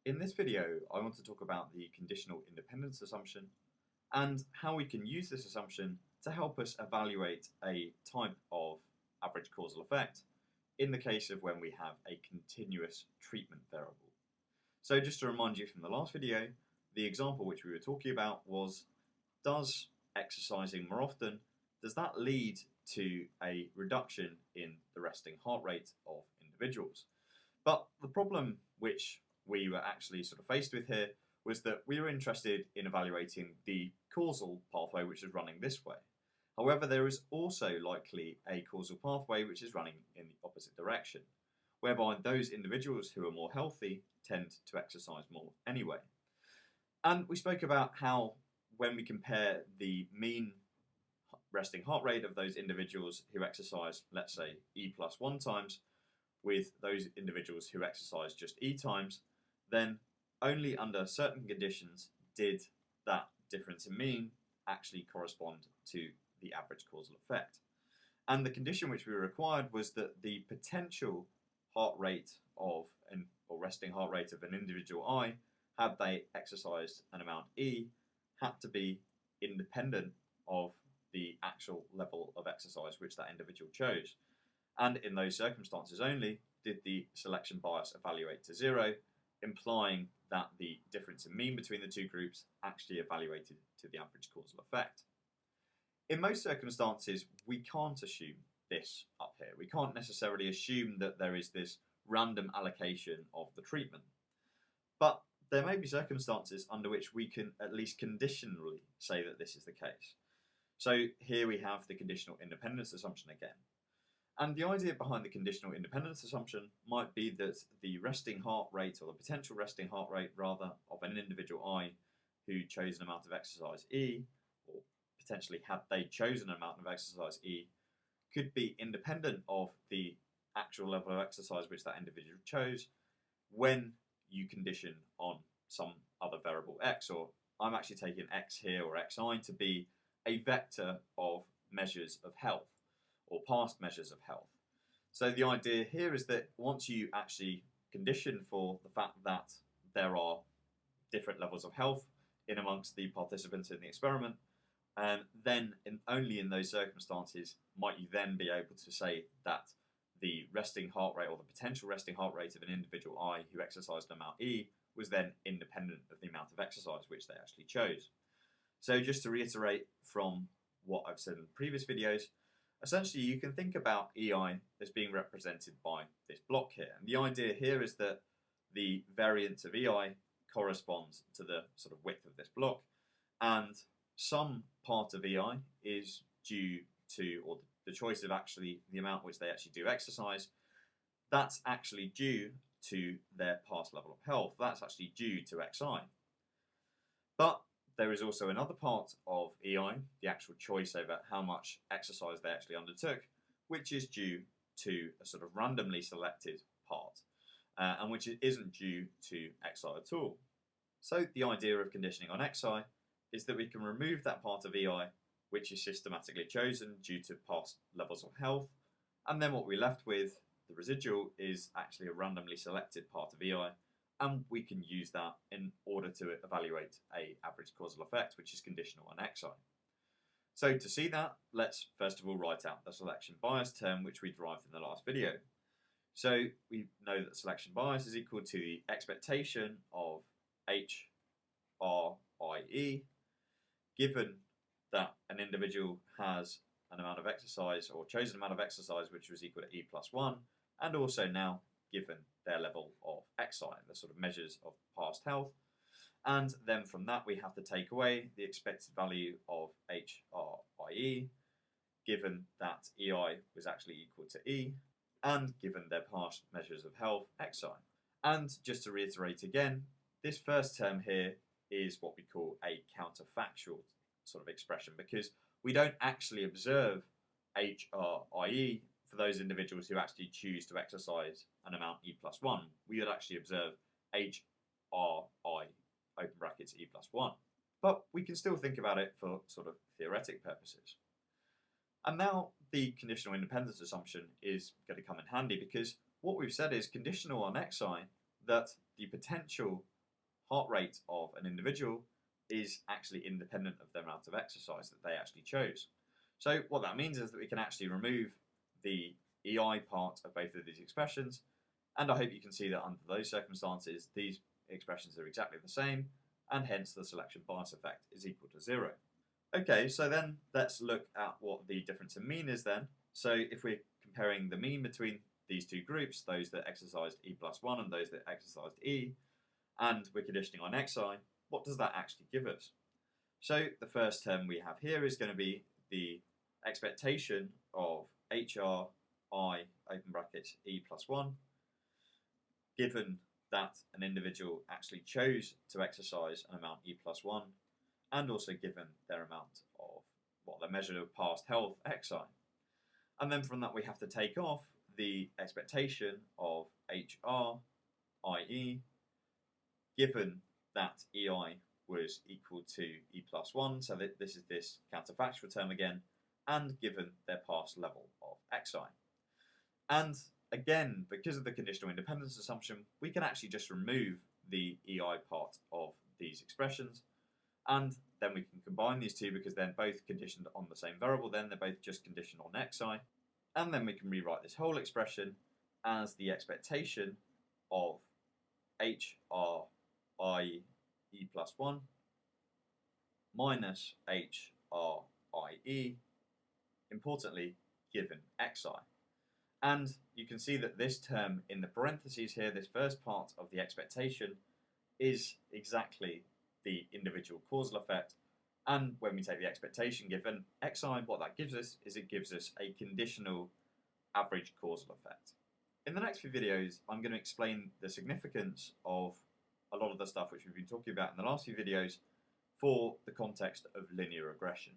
In this video, I want to talk about the conditional independence assumption and how we can use this assumption to help us evaluate a type of average causal effect in the case of when we have a continuous treatment variable. So just to remind you from the last video, the example which we were talking about was, does exercising more often, does that lead to a reduction in the resting heart rate of individuals? But the problem which we were actually sort of faced with here was that we were interested in evaluating the causal pathway which is running this way. However, there is also likely a causal pathway which is running in the opposite direction, whereby those individuals who are more healthy tend to exercise more anyway. And we spoke about how when we compare the mean resting heart rate of those individuals who exercise, let's say, E+1 times, with those individuals who exercise just E times, then only under certain conditions did that difference in mean actually correspond to the average causal effect. And the condition which we required was that the potential heart rate of or resting heart rate of an individual I, had they exercised an amount E, had to be independent of the actual level of exercise which that individual chose. And in those circumstances only did the selection bias evaluate to 0, implying that the difference in mean between the two groups actually evaluated to the average causal effect. In most circumstances, we can't assume this up here. We can't necessarily assume that there is this random allocation of the treatment. But there may be circumstances under which we can at least conditionally say that this is the case. So here we have the conditional independence assumption again. And the idea behind the conditional independence assumption might be that the resting heart rate, or the potential resting heart rate rather, of an individual I who chose an amount of exercise E, or potentially had they chosen an amount of exercise E, could be independent of the actual level of exercise which that individual chose when you condition on some other variable X, or I'm actually taking X here, or Xi, to be a vector of measures of health, or past measures of health. So the idea here is that once you actually condition for the fact that there are different levels of health in amongst the participants in the experiment, then only in those circumstances might you then be able to say that the resting heart rate, or the potential resting heart rate of an individual I who exercised an amount E, was then independent of the amount of exercise which they actually chose. So just to reiterate from what I've said in previous videos, essentially you can think about EI as being represented by this block here. And the idea here is that the variance of EI corresponds to the sort of width of this block, and some part of EI is due to, or the choice of actually the amount which they actually do exercise, that's actually due to their past level of health. That's actually due to Xi. But there is also another part of EI, the actual choice over how much exercise they actually undertook, which is due to a sort of randomly selected part, and which isn't due to Xi at all. So the idea of conditioning on Xi is that we can remove that part of EI which is systematically chosen due to past levels of health, and then what we're left with, the residual, is actually a randomly selected part of EI, and we can use that in order to evaluate an average causal effect which is conditional on Xi. So to see that, let's first of all write out the selection bias term which we derived in the last video. So we know that selection bias is equal to the expectation of HRIE, given that an individual has an amount of exercise, or chosen amount of exercise, which was equal to E+1, and also now given their level of Xi, the sort of measures of past health. And then from that we have to take away the expected value of HRIE, given that EI was actually equal to E, and given their past measures of health, Xi. And just to reiterate again, this first term here is what we call a counterfactual sort of expression, because we don't actually observe HRIE for those individuals who actually choose to exercise an amount E+1. We would actually observe HRI open brackets E+1. But we can still think about it for sort of theoretic purposes. And now the conditional independence assumption is going to come in handy, because what we've said is conditional on Xi that the potential heart rate of an individual is actually independent of the amount of exercise that they actually chose. So what that means is that we can actually remove the EI part of both of these expressions, and I hope you can see that under those circumstances these expressions are exactly the same, and hence the selection bias effect is equal to 0. Okay, so then let's look at what the difference in mean is then. So if we're comparing the mean between these two groups, those that exercised E plus 1 and those that exercised E, and we're conditioning on xi, what does that actually give us? So the first term we have here is going to be the expectation of HRI open brackets E plus 1, given that an individual actually chose to exercise an amount E plus 1, and also given their amount of their measure of past health xi. And then from that we have to take off the expectation of HR, i.e., given that EI was equal to E plus 1, so that this is this counterfactual term again, and given their past level of xi. And again, because of the conditional independence assumption, we can actually just remove the EI part of these expressions, and then we can combine these two because they're both conditioned on the same variable, then they're both just conditioned on xi, and then we can rewrite this whole expression as the expectation of HRI E plus 1 minus HRIE, importantly, given xi. And you can see that this term in the parentheses here, this first part of the expectation, is exactly the individual causal effect. And when we take the expectation given xi, what that gives us is it gives us a conditional average causal effect. In the next few videos, I'm going to explain the significance of a lot of the stuff which we've been talking about in the last few videos for the context of linear regression.